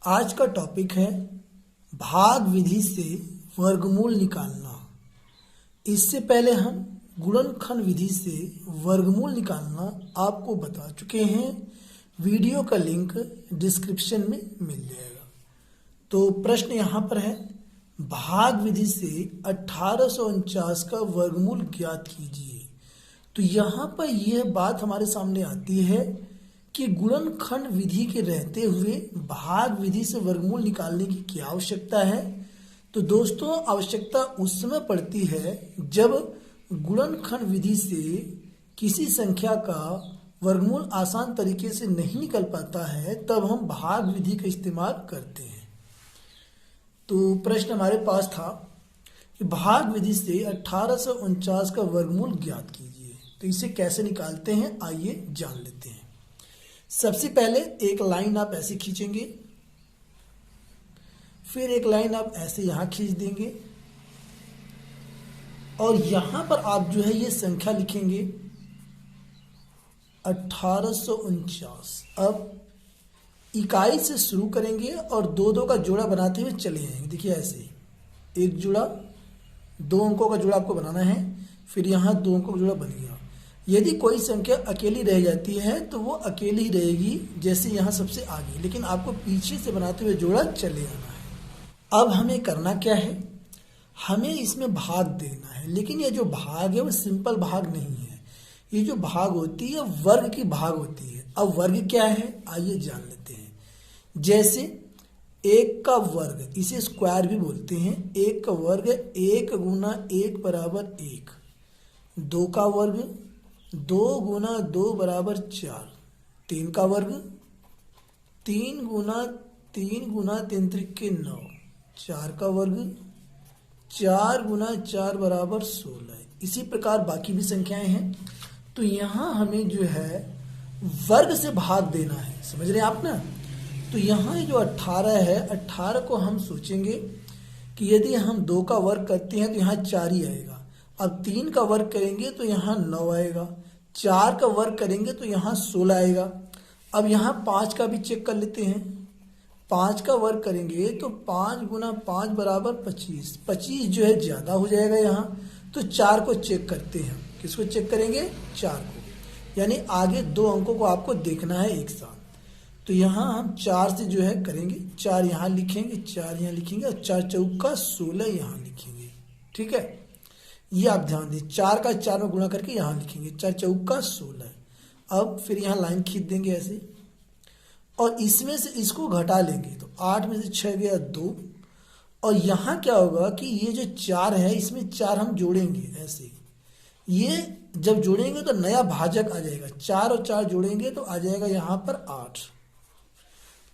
आज का टॉपिक है भाग विधि से वर्गमूल निकालना। इससे पहले हम गुणनखंड विधि से वर्गमूल निकालना आपको बता चुके हैं। वीडियो का लिंक डिस्क्रिप्शन में मिल जाएगा। तो प्रश्न यहाँ पर है, भाग विधि से 1849 का वर्गमूल ज्ञात कीजिए। तो यहाँ पर यह बात हमारे सामने आती है कि गुणनखंड विधि के रहते हुए भाग विधि से वर्गमूल निकालने की क्या आवश्यकता है। तो दोस्तों, आवश्यकता उस समय पड़ती है जब गुणनखंड विधि से किसी संख्या का वर्गमूल आसान तरीके से नहीं निकल पाता है, तब हम भाग विधि का इस्तेमाल करते हैं। तो प्रश्न हमारे पास था कि भाग विधि से 1849 का वर्गमूल ज्ञात कीजिए। तो इसे कैसे निकालते हैं, आइए जान लेते हैं। सबसे पहले एक लाइन आप ऐसे खींचेंगे, फिर एक लाइन आप ऐसे यहां खींच देंगे और यहां पर आप जो है ये संख्या लिखेंगे 1849। अब इकाई से शुरू करेंगे और दो दो का जोड़ा बनाते हुए चले जाएंगे। देखिए ऐसे एक जोड़ा, दो अंकों का जोड़ा आपको बनाना है, फिर यहां दो अंकों का जोड़ा बन गया। यदि कोई संख्या अकेली रह जाती है तो वो अकेली ही रहेगी, जैसे यहाँ सबसे आगे, लेकिन आपको पीछे से बनाते हुए जोड़ा चले आना है। अब हमें करना क्या है, हमें इसमें भाग देना है। लेकिन ये जो भाग है वो सिंपल भाग नहीं है, ये जो भाग होती है वर्ग की भाग होती है। अब वर्ग क्या है, आइए जान लेते हैं। जैसे एक का वर्ग, इसे स्क्वायर भी बोलते हैं। एक का वर्ग 1 गुना 1 बराबर 1। दो का वर्ग 2 गुना 2 बराबर 4। 3 का वर्ग 3 गुना 3 त्रिक 9। 4 का वर्ग 4 गुना 4 बराबर 16। इसी प्रकार बाकी भी संख्याएं हैं। तो यहाँ हमें जो है वर्ग से भाग देना है, समझ रहे हैं आप ना। तो यहाँ जो 18 है, 18 को हम सोचेंगे कि यदि हम 2 का वर्ग करते हैं तो यहाँ 4 ही आएगा। अब 3 का वर्ग करेंगे तो यहाँ 9 आएगा। 4 का वर्ग करेंगे तो यहाँ 16 आएगा। अब यहाँ 5 का भी चेक कर लेते हैं। 5 का वर्ग करेंगे तो 5 गुना 5 बराबर 25। 25 जो है ज़्यादा हो जाएगा यहाँ, तो 4 को चेक करते हैं। किसको चेक करेंगे, 4 को। यानी आगे दो अंकों को आपको देखना है एक साथ। तो यहाँ हम 4 से जो है करेंगे, 4 यहाँ लिखेंगे, 4 यहाँ लिखेंगे और 4 चौका 16 यहाँ लिखेंगे। ठीक है, ये आप ध्यान दें। 4 का 4 में गुणा करके यहाँ लिखेंगे, 4 चौका 16। अब फिर यहाँ लाइन खींच देंगे ऐसे, और इसमें से इसको घटा लेंगे तो 8 में से 6 गया 2। और यहाँ क्या होगा कि ये जो 4 है इसमें 4 हम जोड़ेंगे ऐसे। ये जब जोड़ेंगे तो नया भाजक आ जाएगा। 4 और 4 जोड़ेंगे तो आ जाएगा यहाँ पर 8।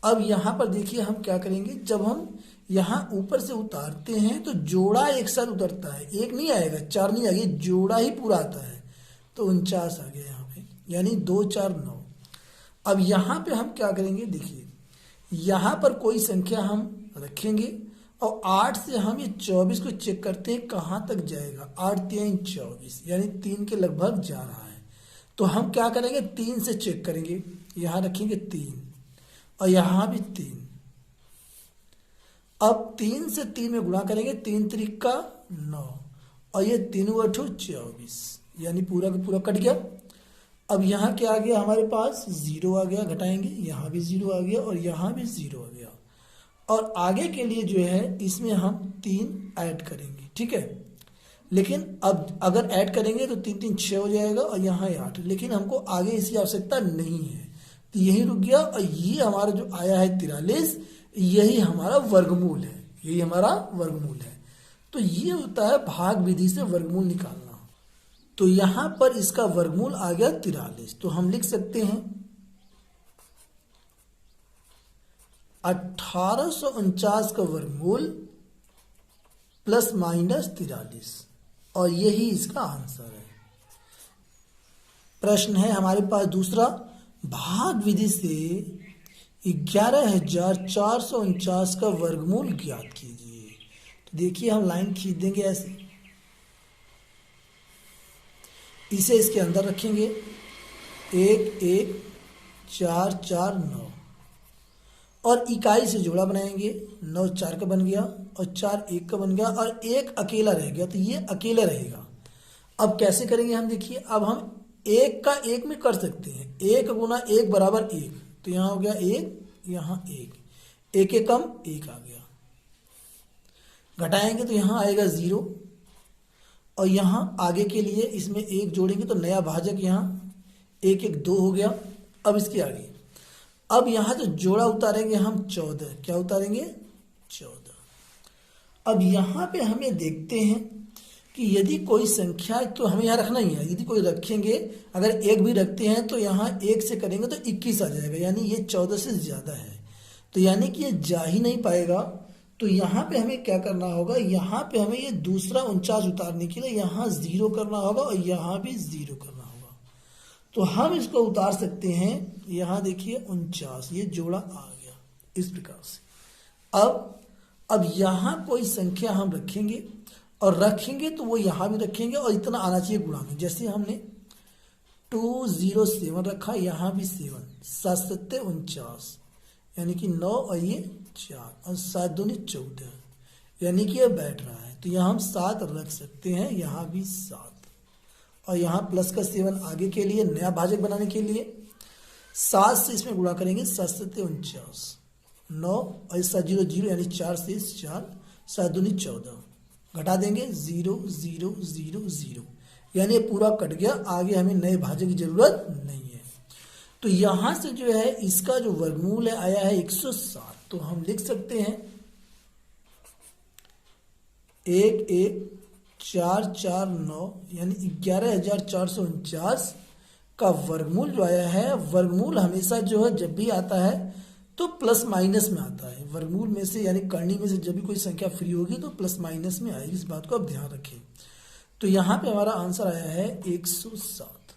अब यहाँ पर देखिए हम क्या करेंगे, जब हम यहाँ ऊपर से उतारते हैं तो जोड़ा एक साथ उतरता है, एक नहीं आएगा, 4 नहीं आएगा, जोड़ा ही पूरा आता है। तो 49 आ गया यहाँ पे, यानी 2 4 9। अब यहाँ पे हम क्या करेंगे, देखिए यहाँ पर कोई संख्या हम रखेंगे और 8 से हम ये 24 को चेक करते हैं कहाँ तक जाएगा। 8 3 24, यानी 3 के लगभग जा रहा है। तो हम क्या करेंगे, 3 से चेक करेंगे। यहाँ रखेंगे 3 और यहाँ भी 3। अब 3 से 3 में गुणा करेंगे, 3 त्रिक 9 और ये 3 8 24, यानी पूरा का पूरा कट गया। अब यहाँ क्या आ गया हमारे पास, 0 आ गया, घटाएंगे, यहाँ भी 0 आ गया और यहाँ भी 0 आ गया। और आगे के लिए जो है इसमें हम 3 ऐड करेंगे। ठीक है, लेकिन अब अगर ऐड करेंगे तो 3 3 6 हो जाएगा और यहाँ 8। लेकिन हमको आगे इसकी आवश्यकता नहीं है, तो यही रुक गया। और ये हमारा जो आया है 43, यही हमारा वर्गमूल है, यही हमारा वर्गमूल है। तो ये होता है भाग विधि से वर्गमूल निकालना। तो यहां पर इसका वर्गमूल आ गया 43। तो हम लिख सकते हैं 1849 का वर्गमूल प्लस माइनस 43, और यही इसका आंसर है। प्रश्न है हमारे पास दूसरा, भाग विधि से 11,449 का वर्गमूल ज्ञात कीजिए। तो देखिए हम लाइन खींच देंगे ऐसे, इसे इसके अंदर रखेंगे, 1 1 4 4 9। और इकाई से जोड़ा बनाएंगे। 9 4 का बन गया और 4 1 का बन गया और 1 अकेला रह गया, तो ये अकेला रहेगा। अब कैसे करेंगे हम, देखिए अब हम 1 का 1 में कर सकते हैं। 1 गुना 1 बराबर 1, तो यहाँ हो गया 1, यहाँ 1, 1 एक कम 1 आ गया। घटाएंगे तो यहाँ आएगा 0 और यहाँ आगे के लिए इसमें 1 जोड़ेंगे तो नया भाजक यहाँ 1 1 2 हो गया। अब इसके आगे अब यहाँ जो जोड़ा उतारेंगे हम 14, क्या उतारेंगे 14। अब यहाँ पे हमें देखते हैं कि यदि कोई संख्या, तो हमें यहाँ रखना ही है, यदि कोई रखेंगे, अगर 1 भी रखते हैं तो यहाँ 1 से करेंगे तो 21 आ जाएगा, यानी ये 14 से ज़्यादा है, तो यानी कि ये जा ही नहीं पाएगा। तो यहाँ पे हमें क्या करना होगा, यहाँ पे हमें ये दूसरा 49 उतारने के लिए यहाँ 0 करना होगा और यहाँ भी 0 करना होगा। तो हम इसको उतार सकते हैं, यहाँ देखिए 49, ये जोड़ा आ गया इस प्रकार से। अब यहाँ कोई संख्या हम रखेंगे और रखेंगे तो वो यहाँ भी रखेंगे और इतना आना चाहिए गुणा में। जैसे हमने 207 रखा, यहाँ भी 7, 7 7 49, यानी कि 9 और ये 4 और 7 दूनी 14, यानी कि ये बैठ रहा है, तो यहाँ हम 7 रख सकते हैं, यहाँ भी 7 और यहाँ प्लस का 7 आगे के लिए नया भाजक बनाने के लिए 7 से इसमें गुणा करेंगे, 7 7 49, 9 और 7 0 0, यानी 4 से 4, 7 दूनी 14, घटा देंगे 0 0 0 0, यानी ये पूरा कट गया। आगे हमें नए भाजक की जरूरत नहीं है। तो यहाँ से जो है इसका जो वर्गमूल है आया है 107, तो हम लिख सकते हैं 1 1 4 4 9, यानी 11,449 का वर्गमूल जो आया है। वर्गमूल हमेशा जो है जब भी आता है तो प्लस माइनस में आता है, वर्गमूल में से यानी करनी में से जब भी कोई संख्या फ्री होगी तो प्लस माइनस में आएगी, इस बात को आप ध्यान रखें। तो यहाँ पे हमारा आंसर आया है 107।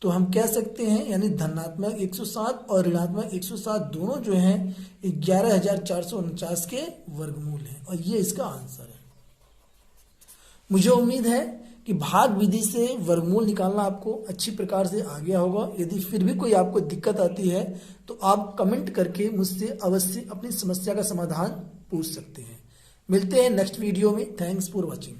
तो हम कह सकते हैं यानी धनात्मक 107 और ऋणात्मक 107 दोनों जो हैं 11,449 के वर्गमूल हैं और ये इसका आंसर है। मुझे उम्मीद है कि भाग विधि से वर्गमूल निकालना आपको अच्छी प्रकार से आ गया होगा। यदि फिर भी कोई आपको दिक्कत आती है तो आप कमेंट करके मुझसे अवश्य अपनी समस्या का समाधान पूछ सकते हैं। मिलते हैं नेक्स्ट वीडियो में। Thanks for watching.